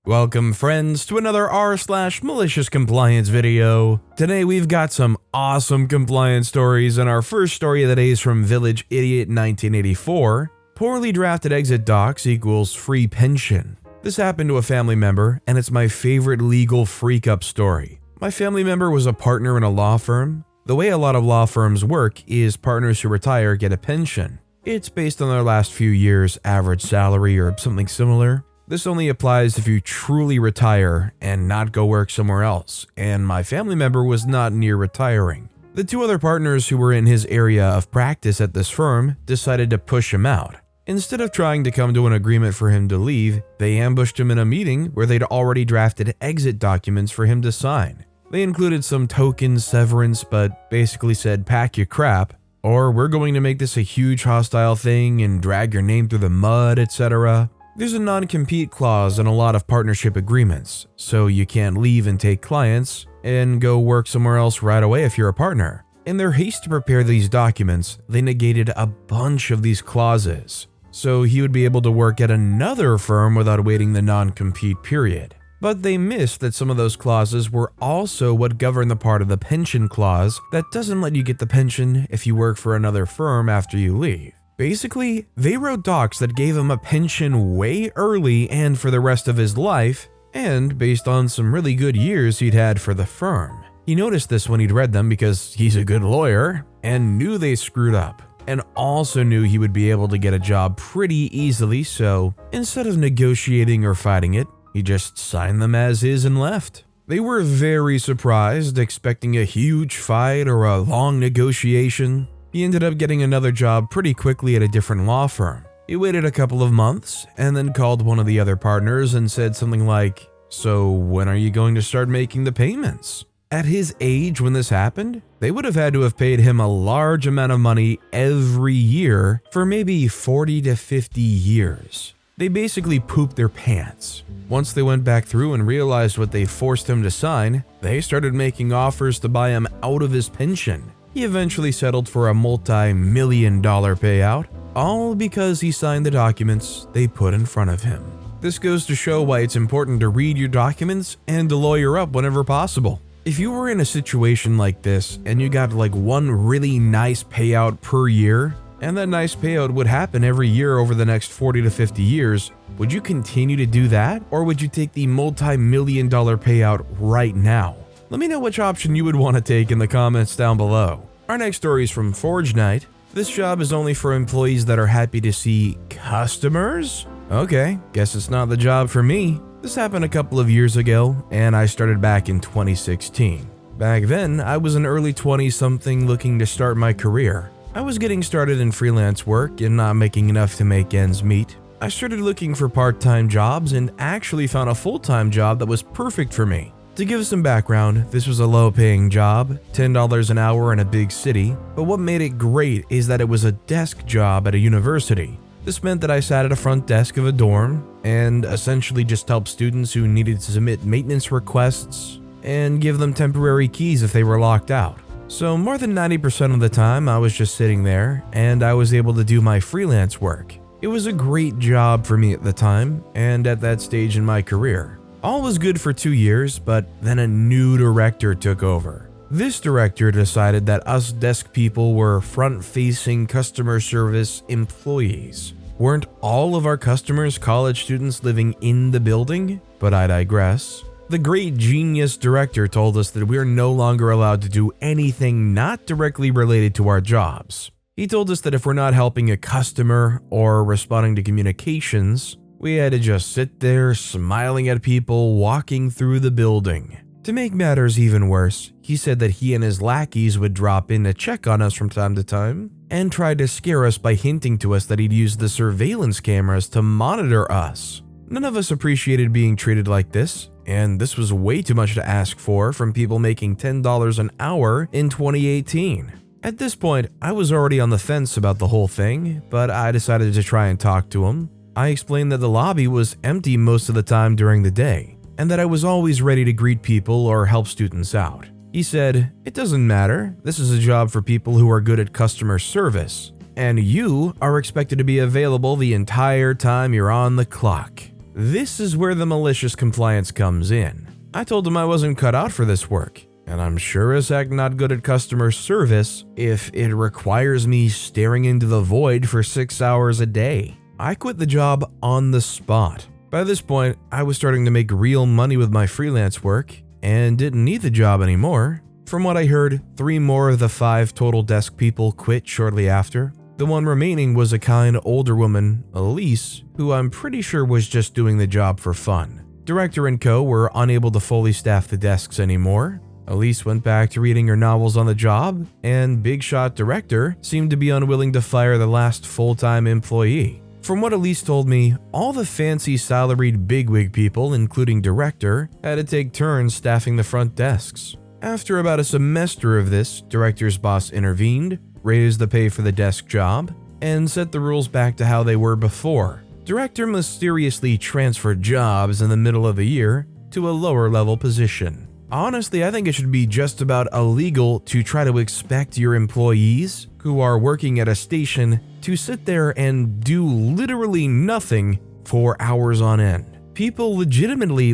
Welcome friends to another r/MaliciousCompliance video. Today we've got some awesome compliance stories, and our first story of the day is from Village Idiot 1984. Poorly drafted exit docs equals free pension. This happened to a family member, and it's my favorite legal freak-up story. My family member was a partner in a law firm. The way a lot of law firms work is partners who retire get a pension. It's based on their last few years' average salary or something similar. This only applies if you truly retire and not go work somewhere else, and my family member was not near retiring. The two other partners who were in his area of practice at this firm decided to push him out. Instead of trying to come to an agreement for him to leave, they ambushed him in a meeting where they'd already drafted exit documents for him to sign. They included some token severance, but basically said pack your crap, or we're going to make this a huge hostile thing and drag your name through the mud, etc. There's a non-compete clause in a lot of partnership agreements, so you can't leave and take clients and go work somewhere else right away if you're a partner. In their haste to prepare these documents, they negated a bunch of these clauses, so he would be able to work at another firm without waiting the non-compete period. But they missed that some of those clauses were also what govern the part of the pension clause that doesn't let you get the pension if you work for another firm after you leave. Basically, they wrote docs that gave him a pension way early and for the rest of his life, and based on some really good years he'd had for the firm. He noticed this when he'd read them because he's a good lawyer and knew they screwed up, and also knew he would be able to get a job pretty easily, so instead of negotiating or fighting it, he just signed them as is and left. They were very surprised, expecting a huge fight or a long negotiation. He ended up getting another job pretty quickly at a different law firm. He waited a couple of months and then called one of the other partners and said something like, "So when are you going to start making the payments?" At his age when this happened, they would have had to have paid him a large amount of money every year for maybe 40 to 50 years. They basically pooped their pants. Once they went back through and realized what they forced him to sign, they started making offers to buy him out of his pension. He eventually settled for a multi-million-dollar payout, all because he signed the documents they put in front of him. This goes to show why it's important to read your documents and to lawyer up whenever possible. If you were in a situation like this and you got like one really nice payout per year, and that nice payout would happen every year over the next 40 to 50 years, would you continue to do that, or would you take the multi-million-dollar payout right now? Let me know which option you would want to take in the comments down below. Our next story is from Forge Knight. This job is only for employees that are happy to see customers? Okay, guess it's not the job for me. This happened a couple of years ago, and I started back in 2016. Back then, I was an early 20-something looking to start my career. I was getting started in freelance work and not making enough to make ends meet. I started looking for part-time jobs and actually found a full-time job that was perfect for me. To give some background, this was a low-paying job, $10 an hour in a big city, but what made it great is that it was a desk job at a university. This meant that I sat at a front desk of a dorm and essentially just helped students who needed to submit maintenance requests and give them temporary keys if they were locked out. So more than 90% of the time I was just sitting there and I was able to do my freelance work. It was a great job for me at the time and at that stage in my career. All was good for 2 years, but then a new director took over. This director decided that us desk people were front-facing customer service employees. Weren't all of our customers college students living in the building? But I digress. The great genius director told us that we are no longer allowed to do anything not directly related to our jobs. He told us that if we're not helping a customer or responding to communications, we had to just sit there smiling at people walking through the building. To make matters even worse, he said that he and his lackeys would drop in to check on us from time to time and try to scare us by hinting to us that he'd use the surveillance cameras to monitor us. None of us appreciated being treated like this, and this was way too much to ask for from people making $10 an hour in 2018. At this point, I was already on the fence about the whole thing, but I decided to try and talk to him. I explained that the lobby was empty most of the time during the day, and that I was always ready to greet people or help students out. He said, "It doesn't matter, this is a job for people who are good at customer service, and you are expected to be available the entire time you're on the clock." This is where the malicious compliance comes in. I told him I wasn't cut out for this work, and I'm sure as heck not good at customer service if it requires me staring into the void for 6 hours a day. I quit the job on the spot. By this point, I was starting to make real money with my freelance work and didn't need the job anymore. From what I heard, 3 more of the 5 total desk people quit shortly after. The one remaining was a kind older woman, Elise, who I'm pretty sure was just doing the job for fun. Director and co were unable to fully staff the desks anymore. Elise went back to reading her novels on the job, and big shot director seemed to be unwilling to fire the last full-time employee. From what Elise told me, all the fancy salaried bigwig people, including director, had to take turns staffing the front desks. After about a semester of this, director's boss intervened, raised the pay for the desk job, and set the rules back to how they were before. Director mysteriously transferred jobs in the middle of the year to a lower level position. Honestly, I think it should be just about illegal to try to expect your employees who are working at a station to sit there and do literally nothing for hours on end. People legitimately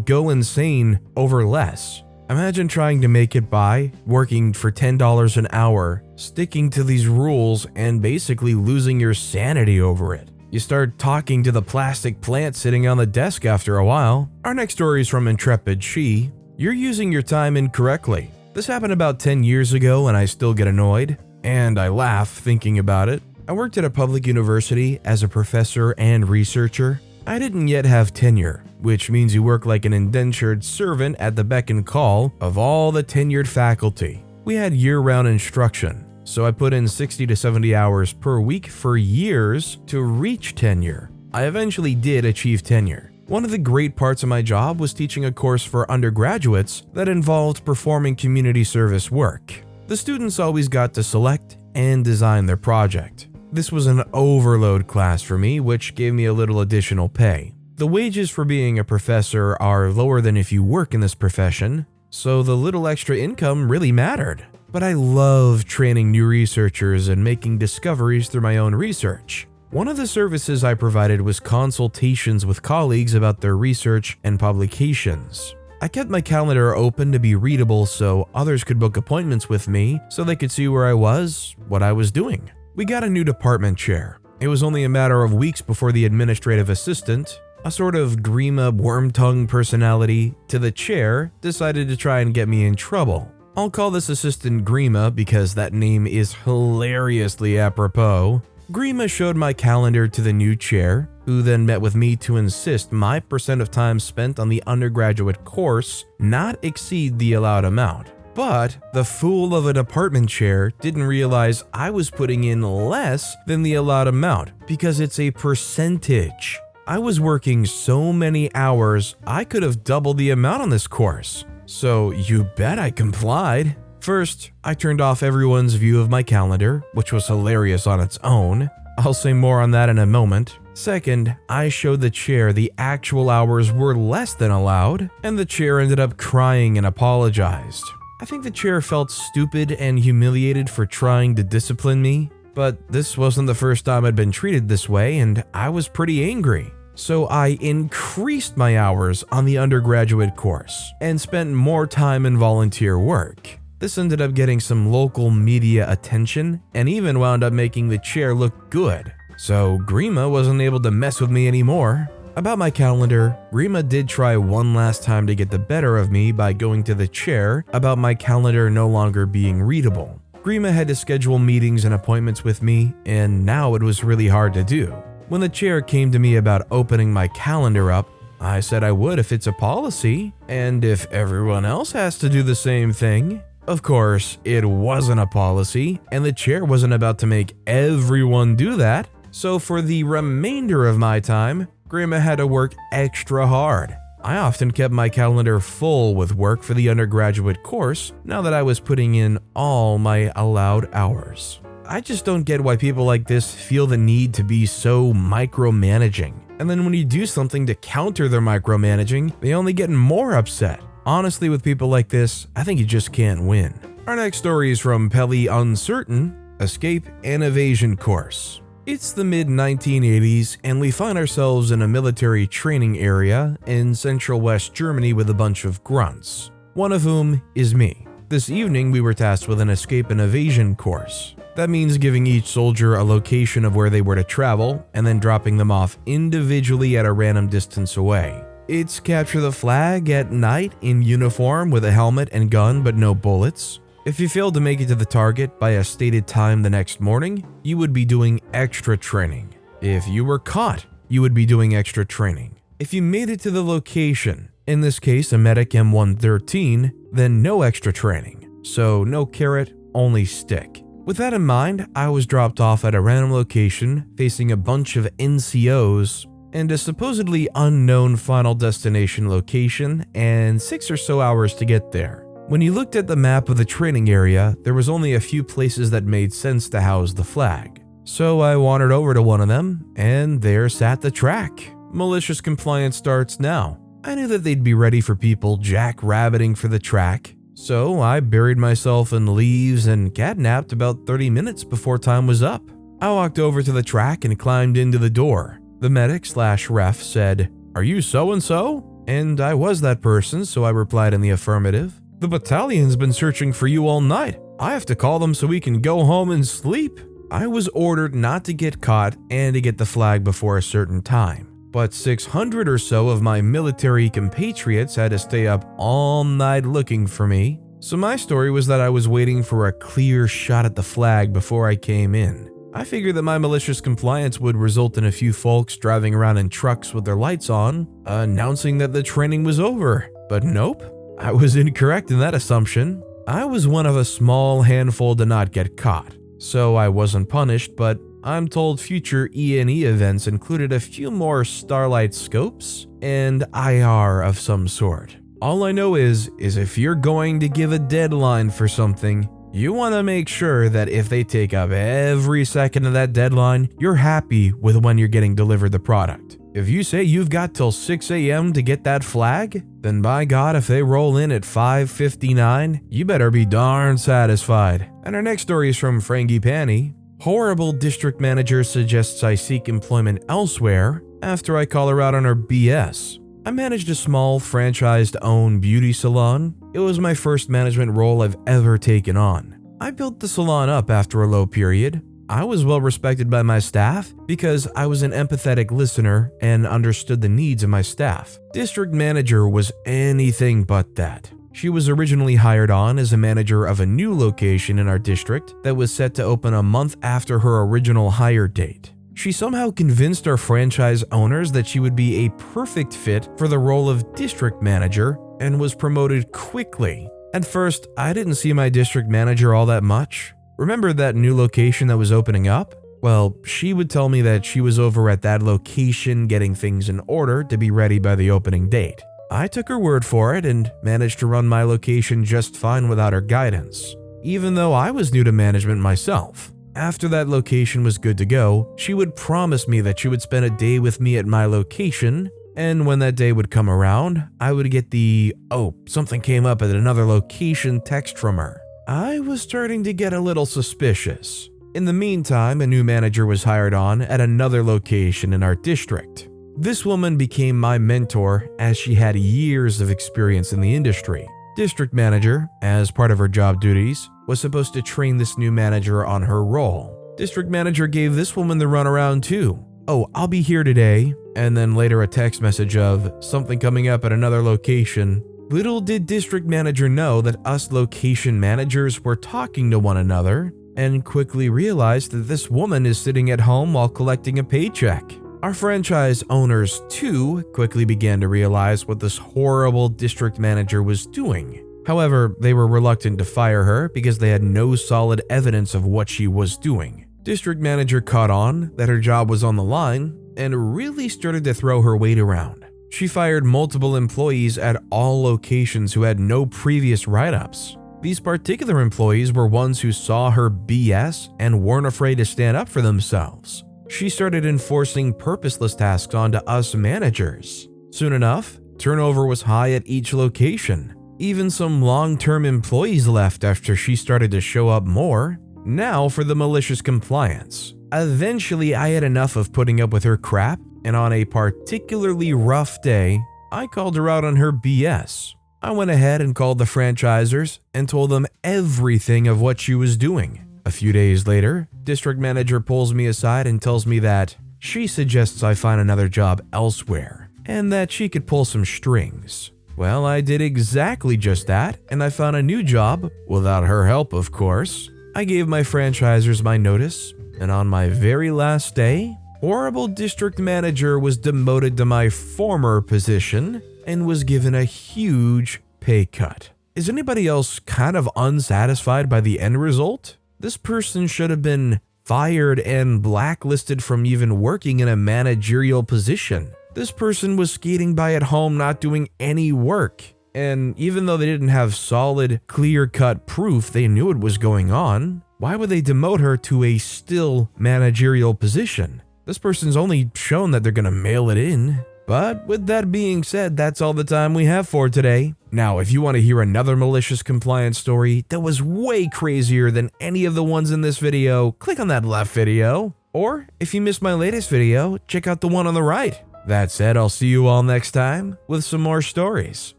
go insane over less. Imagine trying to make it by, working for $10 an hour, sticking to these rules, and basically losing your sanity over it. You start talking to the plastic plant sitting on the desk after a while. Our next story is from Intrepid She. You're using your time incorrectly. This happened about 10 years ago and I still get annoyed, and I laugh thinking about it. I worked at a public university as a professor and researcher. I didn't yet have tenure, which means you work like an indentured servant at the beck and call of all the tenured faculty. We had year-round instruction, so I put in 60 to 70 hours per week for years to reach tenure. I eventually did achieve tenure. One of the great parts of my job was teaching a course for undergraduates that involved performing community service work. The students always got to select and design their project. This was an overload class for me, which gave me a little additional pay. The wages for being a professor are lower than if you work in this profession, so the little extra income really mattered. But I love training new researchers and making discoveries through my own research. One of the services I provided was consultations with colleagues about their research and publications. I kept my calendar open to be readable so others could book appointments with me so they could see where I was, what I was doing. We got a new department chair. It was only a matter of weeks before the administrative assistant, a sort of Grima worm-tongue personality to the chair, decided to try and get me in trouble. I'll call this assistant Grima because that name is hilariously apropos. Grima showed my calendar to the new chair, who then met with me to insist my percent of time spent on the undergraduate course not exceed the allowed amount. But the fool of a department chair didn't realize I was putting in less than the allowed amount because it's a percentage. I was working so many hours, I could have doubled the amount on this course. So you bet I complied. First, I turned off everyone's view of my calendar, which was hilarious on its own. I'll say more on that in a moment. Second, I showed the chair the actual hours were less than allowed, and the chair ended up crying and apologized. I think the chair felt stupid and humiliated for trying to discipline me, but this wasn't the first time I'd been treated this way, and I was pretty angry. So I increased my hours on the undergraduate course and spent more time in volunteer work. This ended up getting some local media attention and even wound up making the chair look good. So Grima wasn't able to mess with me anymore. About my calendar, Grima did try one last time to get the better of me by going to the chair about my calendar no longer being readable. Grima had to schedule meetings and appointments with me, and now it was really hard to do. When the chair came to me about opening my calendar up, I said I would if it's a policy, and if everyone else has to do the same thing. Of course, it wasn't a policy, and the chair wasn't about to make everyone do that, so for the remainder of my time, Grima had to work extra hard. I often kept my calendar full with work for the undergraduate course now that I was putting in all my allowed hours. I just don't get why people like this feel the need to be so micromanaging. And then when you do something to counter their micromanaging, they only get more upset. Honestly, with people like this, I think you just can't win. Our next story is from Pelly Uncertain, Escape and Evasion Course. It's the mid-1980s, and we find ourselves in a military training area in Central West Germany with a bunch of grunts, one of whom is me. This evening, we were tasked with an escape and evasion course. That means giving each soldier a location of where they were to travel, and then dropping them off individually at a random distance away. It's capture the flag at night in uniform with a helmet and gun but no bullets. If you failed to make it to the target by a stated time the next morning, you would be doing extra training. If you were caught, you would be doing extra training. If you made it to the location, in this case a medic M113, then no extra training. So no carrot, only stick. With that in mind, I was dropped off at a random location facing a bunch of NCOs and a supposedly unknown final destination location and 6 or so hours to get there. When you looked at the map of the training area, there was only a few places that made sense to house the flag. So I wandered over to one of them, and there sat the track. Malicious compliance starts now. I knew that they'd be ready for people jackrabbiting for the track, so I buried myself in leaves and catnapped about 30 minutes before time was up. I walked over to the track and climbed into the door. The medic/ref said, "Are you so-and-so?" And I was that person, so I replied in the affirmative. "The battalion's been searching for you all night. I have to call them so we can go home and sleep." I was ordered not to get caught and to get the flag before a certain time. But 600 or so of my military compatriots had to stay up all night looking for me. So my story was that I was waiting for a clear shot at the flag before I came in. I figured that my malicious compliance would result in a few folks driving around in trucks with their lights on, announcing that the training was over. But nope. I was incorrect in that assumption. I was one of a small handful to not get caught, so I wasn't punished, but I'm told future E&E events included a few more starlight scopes and IR of some sort. All I know is if you're going to give a deadline for something, you want to make sure that if they take up every second of that deadline, you're happy with when you're getting delivered the product. If you say you've got till 6 a.m. to get that flag, then by God, if they roll in at 5:59, you better be darn satisfied. And our next story is from Frangipani. Horrible district manager suggests I seek employment elsewhere after I call her out on her BS. I managed a small franchised-owned beauty salon. It was my first management role I've ever taken on. I built the salon up after a low period. I was well respected by my staff because I was an empathetic listener and understood the needs of my staff. District manager was anything but that. She was originally hired on as a manager of a new location in our district that was set to open a month after her original hire date. She somehow convinced our franchise owners that she would be a perfect fit for the role of district manager and was promoted quickly. At first, I didn't see my district manager all that much. Remember that new location that was opening up? Well, she would tell me that she was over at that location getting things in order to be ready by the opening date. I took her word for it and managed to run my location just fine without her guidance, even though I was new to management myself. After that location was good to go, she would promise me that she would spend a day with me at my location, and when that day would come around, I would get the "oh, something came up at another location" text from her. I was starting to get a little suspicious. In the meantime, a new manager was hired on at another location in our district. This woman became my mentor as she had years of experience in the industry. District manager, as part of her job duties, was supposed to train this new manager on her role. District manager gave this woman the runaround too. "Oh, I'll be here today," and then later a text message of "something coming up at another location." Little did district manager know that us location managers were talking to one another and quickly realized that this woman is sitting at home while collecting a paycheck. Our franchise owners too quickly began to realize what this horrible district manager was doing. However, they were reluctant to fire her because they had no solid evidence of what she was doing. District manager caught on that her job was on the line and really started to throw her weight around. She fired multiple employees at all locations who had no previous write-ups. These particular employees were ones who saw her BS and weren't afraid to stand up for themselves. She started enforcing purposeless tasks onto us managers. Soon enough, turnover was high at each location. Even some long-term employees left after she started to show up more. Now for the malicious compliance. Eventually, I had enough of putting up with her crap, and on a particularly rough day, I called her out on her BS. I went ahead and called the franchisers and told them everything of what she was doing. A few days later, district manager pulls me aside and tells me that she suggests I find another job elsewhere, and that she could pull some strings. Well, I did exactly just that, and I found a new job, without her help, of course. I gave my franchisers my notice, and on my very last day, horrible district manager was demoted to my former position and was given a huge pay cut. Is anybody else kind of unsatisfied by the end result? This person should have been fired and blacklisted from even working in a managerial position. This person was skating by at home, not doing any work. And even though they didn't have solid, clear-cut proof they knew it was going on, why would they demote her to a still managerial position? This person's only shown that they're gonna mail it in. But with that being said, that's all the time we have for today. Now, if you want to hear another malicious compliance story that was way crazier than any of the ones in this video, click on that left video. Or if you missed my latest video, check out the one on the right. That said, I'll see you all next time with some more stories.